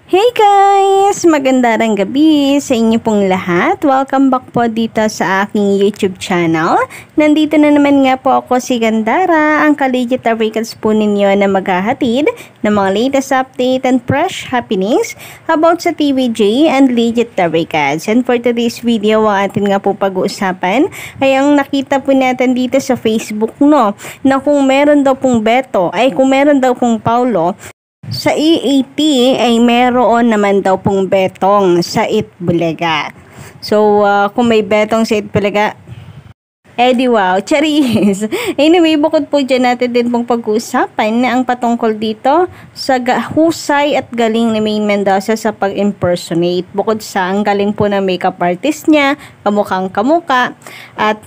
Hey guys! Magandang gabi sa inyo pong lahat. Welcome back po dito sa aking YouTube channel. Nandito na naman nga po ako si Gandara, ang ka-legit records po ninyo na maghahatid ng mga latest update and fresh happenings about sa TVJ and legit records. And for today's video, ang atin nga po pag-uusapan ay ang nakita po natin dito sa Facebook, no, na kung meron daw pong Beto, ay kung meron daw pong Paulo, sa EAT ay meron naman daw pong betong sa Itbulaga. So, kung may betong sa Itbulaga, di wow, charis! Anyway, bukod po dyan natin din pong pag-uusapan na ang patungkol dito sa husay at galing ni Maine Mendoza sa pag-impersonate. Bukod sa ang galing po ng makeup artist niya, kamukhang kamuka, at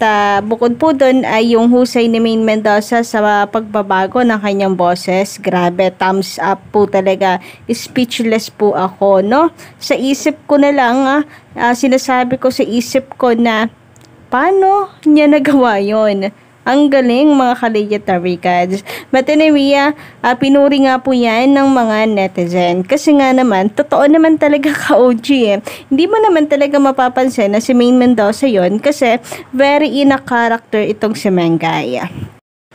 bukod po dun ay yung husay ni Maine Mendoza sa pagbabago ng kanyang boses. Grabe, thumbs up po talaga. Speechless po ako, no? Sa isip ko na lang, sinasabi ko sa isip ko na paano niya nagawa yon? Ang galing mga ka-legit records. But anyway, pinuri nga po yan ng mga netizen. Kasi nga naman, totoo naman talaga ka-OG eh. Hindi mo naman talaga mapapansin na si Maine Mendoza yon kasi very in-a-character itong si Mengay.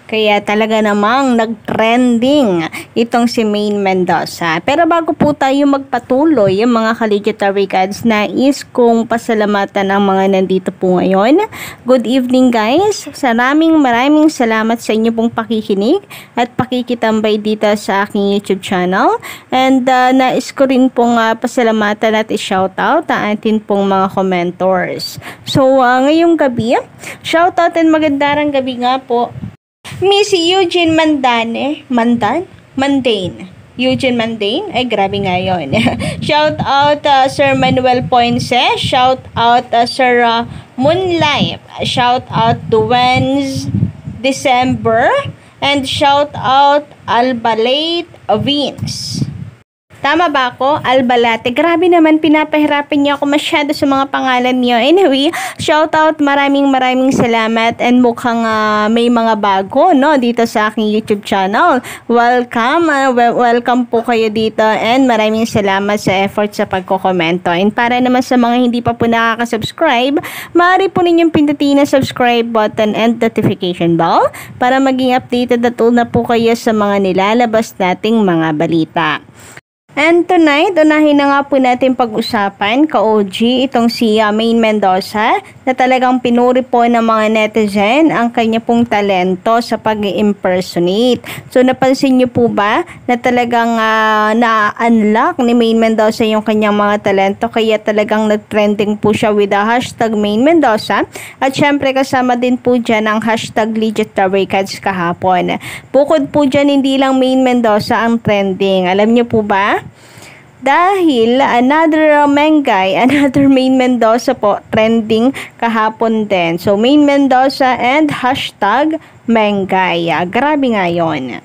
Kaya talaga namang nag-trending itong si Maine Mendoza. Pero bago po tayo magpatuloy, yung mga ka-legit records, nais kong pasalamatan ang mga nandito po ngayon. Good evening guys. Maraming salamat sa inyo pong pakikinig at pakikitambay dito sa aking YouTube channel. And nais ko rin pong pasalamatan at i-shoutout ang atin pong mga commentors. So ngayong gabi, shoutout and magandang gabi nga po Miss Eugene Mandane. Eugene Mandane. Ay, grabe nga yun. Shout out Sir Manuel Poinse. Shout out Sir Moonlight. Shout out Duwens December. And shout out Albalate Vince. Tama ba ako? Albalate. Grabe naman, pinapahirapan niya ako masyado sa mga pangalan niyo. Anyway, shout out, maraming salamat, and mukhang may mga bago, no, dito sa aking YouTube channel. Welcome, welcome po kayo dito, and maraming salamat sa effort sa pagkokomento. And para naman sa mga hindi pa po nakaka-subscribe, maaari po ninyong pindutin ang subscribe button and notification bell para maging updated at una po kayo sa mga nilalabas nating mga balita. And tonight, unahin na nga po natin pag-usapan, ka-OG, itong si Maine Mendoza, na talagang pinuri po ng mga netizen ang kanya pong talento sa pag-impersonate. So, napansin niyo po ba na talagang na-unlock ni Maine Mendoza yung kanyang mga talento, kaya talagang nag-trending po siya with the hashtag Maine Mendoza, at syempre kasama din po dyan ang hashtag legit records kahapon. Bukod po dyan, hindi lang Maine Mendoza ang trending. Alam niyo po ba? Dahil another Maine Mendoza po trending kahapon din. So, Maine Mendoza and hashtag Mengay. Grabe nga yun.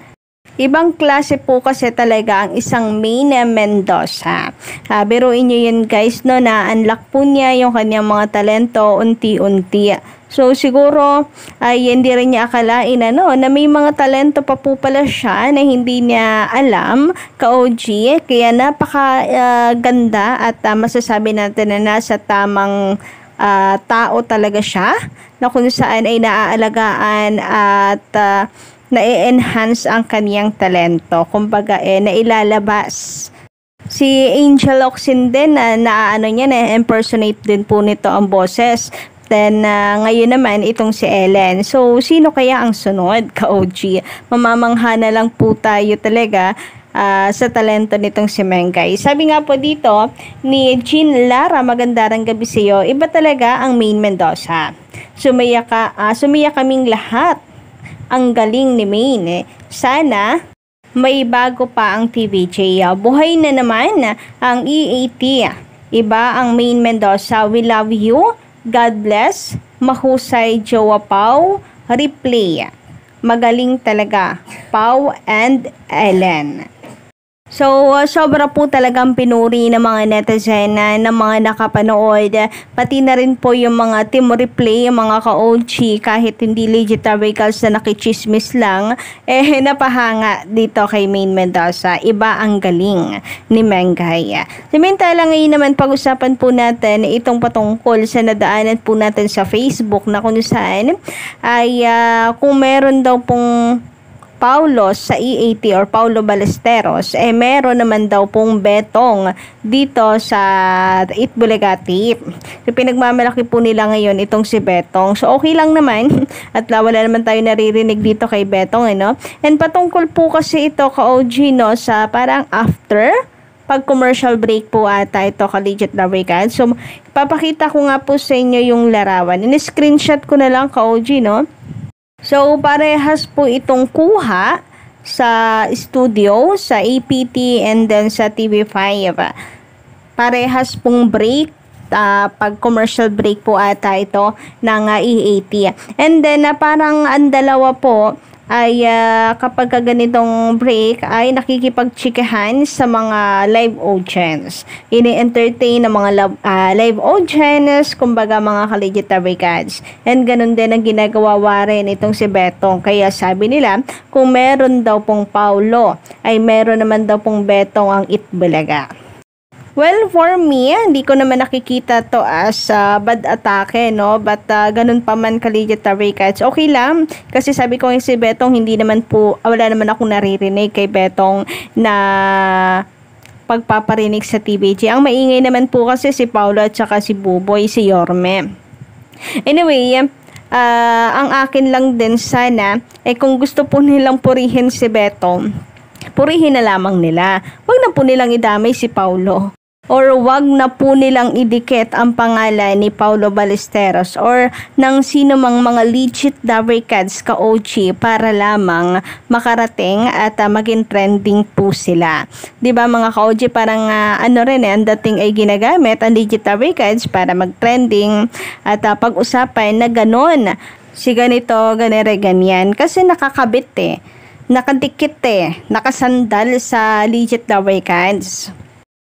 Ibang klase po kasi talaga ang isang Maine Mendoza. Biruin nyo yun guys, no, na unlock po niya yung kanyang mga talento unti-unti. So, siguro ay hindi rin niya akalain na may mga talento pa po pala siya na hindi niya alam, ka-OG. Kaya napaka-ganda at masasabi natin na nasa tamang tao talaga siya, na kung saan ay naaalagaan at na-enhance ang kaniyang talento. Kumbaga, nailalabas. Si Angel Locsin din, na-impersonate din po nito ang boses. Then, ngayon naman, itong si Ellen. So, sino kaya ang sunod, ka-OG? Mamamangha na lang po tayo talaga sa talento nitong si Mengay. Sabi nga po dito, ni Jean Lara, magandang gabi sa iyo. Iba talaga ang Maine Mendoza. Sumaya kaming lahat. Ang galing ni Maine. Sana may bago pa ang TVJ. Buhay na naman ang EAT. Iba ang Maine Mendoza. We love you. God bless. Mahusay Jowa Pau. Replay. Magaling talaga. Pau and Ellen. So, sobra po talagang pinuri ng mga netizen ng mga nakapanood. Pati na rin po yung mga team replay, yung mga ka-OG, kahit hindi legit vehicles na nakichismis lang, napahanga dito kay Maine Mendoza. Iba ang galing ni Mengay. Samantala ngayon naman pag-usapan po natin itong patungkol sa nadaanan po natin sa Facebook na kung saan ay kung meron daw pong Paulo sa EAT or Paulo Ballesteros, meron naman daw pong betong dito sa Itbulaga-Tip. So, pinagmamalaki po nila ngayon itong si Betong. So, okay lang naman at wala naman tayo naririnig dito kay Betong, no? And patungkol po kasi ito ka-OG, no, sa parang after pag commercial break po ata ito ka-legit na break. So, papakita ko nga po sa inyo yung larawan. In-screenshot ko na lang ka-OG, no? So, parehas po itong kuha sa studio, sa APT, and then sa TV5. Parehas pong break, pag commercial break po ata ito ng EAT. And then, parang ang dalawa po ay kapag ganitong break ay nakikipagchikahan sa mga live audience. Ini-entertain ng mga live audience, kumbaga mga ka-legit barricades. And ganun din ang ginagawa rin itong si Betong. Kaya sabi nila, kung meron daw pong Paulo, ay meron naman daw pong Betong ang Itbulaga. Well, for me, hindi ko naman nakikita to as bad atake, no? But ganun pa man ka-legit barricades. Okay lang, kasi sabi ko yung si Betong, hindi naman po, wala naman akong naririnig kay Betong na pagpaparinig sa TVG. Ang maingay naman po kasi si Paulo at saka si Buboy, si Yorme. Anyway, ang akin lang din sana, kung gusto po nilang purihin si Betong, purihin na lamang nila. Huwag na po nilang idamay si Paulo. Or wag na po nilang idikit ang pangalan ni Paulo Ballesteros or ng sino mang mga legit barricades ka-OG para lamang makarating at maging trending po sila. 'Di ba mga ka-OG, parang ang dating ay ginagamit ang legit barricades para mag-trending at pag-usapan na ganon. Si ganito, ganyan. Kasi nakakabit nakadikit nakasandal sa legit barricades.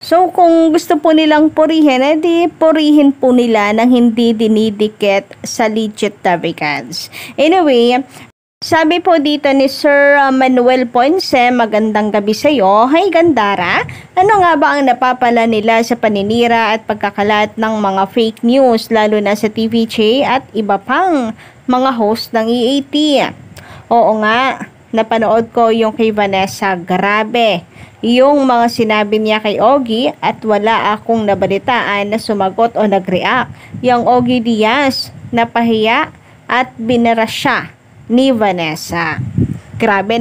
So, kung gusto po nilang purihin, edi purihin po nila nang hindi dinidikit sa legit barricades. Anyway, sabi po dito ni Sir Manuel Ponce, magandang gabi sa iyo. Hi Gandara, ano nga ba ang napapala nila sa paninira at pagkakalat ng mga fake news lalo na sa TVJ at iba pang mga host ng EAT? Oo nga, napanood ko yung kay Vanessa, grabe yung mga sinabi niya kay Ogie at wala akong nabalitaan na sumagot o nag-react. Yung Ogie Diaz, napahiya at binara siya ni Vanessa. Grabe,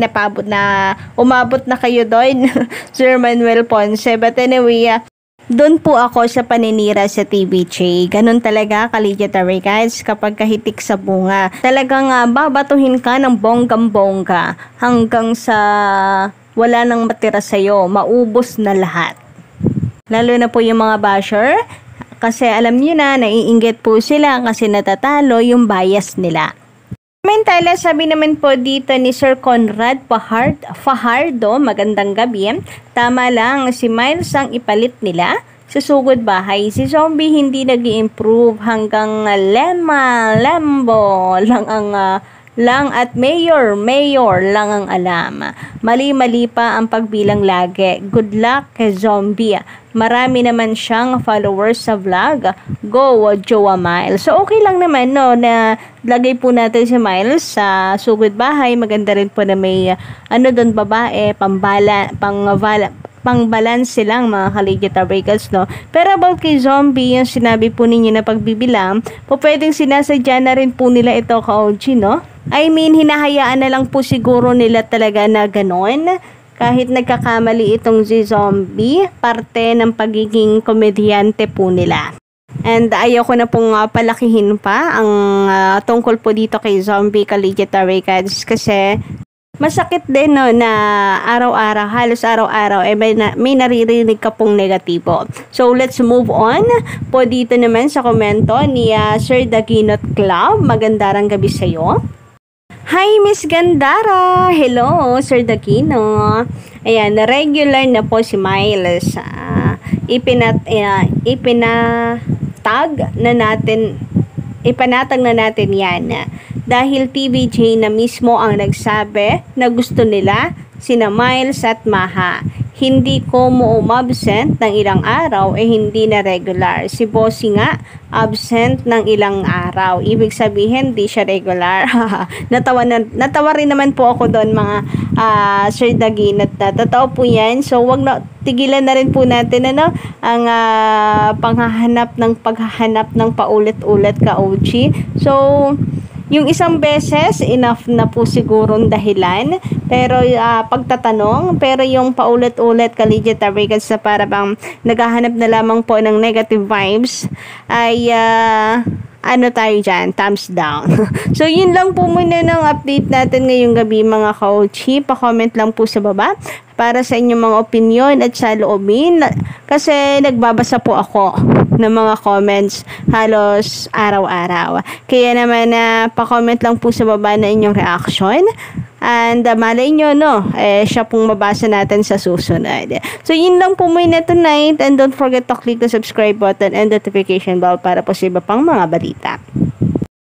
umabot na kayo doon, Sir Manuel Ponce. But anyway, doon po ako sa paninira sa TVJ. Ganun talaga ka-legit guys, kapag kahitik sa bunga. Talagang babatuhin ka ng bonggang-bongga hanggang sa wala nang matira sa'yo, maubos na lahat. Lalo na po yung mga basher, kasi alam niyo na, naiinggit po sila kasi natatalo yung bias nila. Samantala, sabi naman po dito ni Sir Conrad Fajardo, magandang gabi. Tama lang, si Miles ang ipalit nila sa sugod bahay. Si Zombie hindi nag-i-improve hanggang Lambo lang at mayor lang ang alam. Mali pa ang pagbilang lagi. Good luck kay Zombie. Marami naman siyang followers sa vlog. Go, Jowa Miles. So, okay lang naman, no, na lagay po natin si Miles sa sugod bahay. Maganda rin po na may, doon babae, pang-balance silang mga ka-legit barricades, no? Pero about kay Zombie, yung sinabi po ninyo na pagbibilang, po pwedeng sinasadya na rin po nila ito ka-OG, no? I mean, hinahayaan na lang po siguro nila talaga na ganon. Kahit nagkakamali itong si Zombie, parte ng pagiging komedyante po nila. And ayoko na pong palakihin pa ang tungkol po dito kay Zombie ka-legit barricades kasi masakit din, no, na araw-araw, halos araw-araw, may naririnig ka pong negatibo. So, let's move on po dito naman sa komento ni Sir Daginot Club. Magandang gabi sa iyo. Hi, Miss Gandara! Hello, Sir Dakino. Ayan, regular na po si Miles. Ipanatag na natin yan. Dahil TVJ na mismo ang nagsabi na gusto nila sina Miles at Maha. Hindi ko mo umabsent ng ilang araw hindi na regular. Si Bossy nga absent ng ilang araw. Ibig sabihin di siya regular. Natawa rin naman po ako doon mga Sir Daginat na. Totoo po yan. So wag na tigilan na rin po natin ang paghahanap ng paulit-ulit ka OG. So yung isang beses, enough na po sigurong dahilan. Pero pagtatanong, pero yung paulit-ulit ka legit Americans na para bang naghahanap na lamang po ng negative vibes, ay tayo dyan, thumbs down. So, yun lang po muna ng update natin ngayong gabi mga ka-OG. Pa-comment lang po sa baba para sa inyong mga opinion at sa loobin. Kasi nagbabasa po ako ng mga comments halos araw-araw. Kaya naman pa-comment lang po sa baba na inyong reaction. And malay nyo, siya pong mabasa natin sa susunod. So, yun lang po muna tonight. And don't forget to click the subscribe button and notification bell para po sa iba pang mga balita.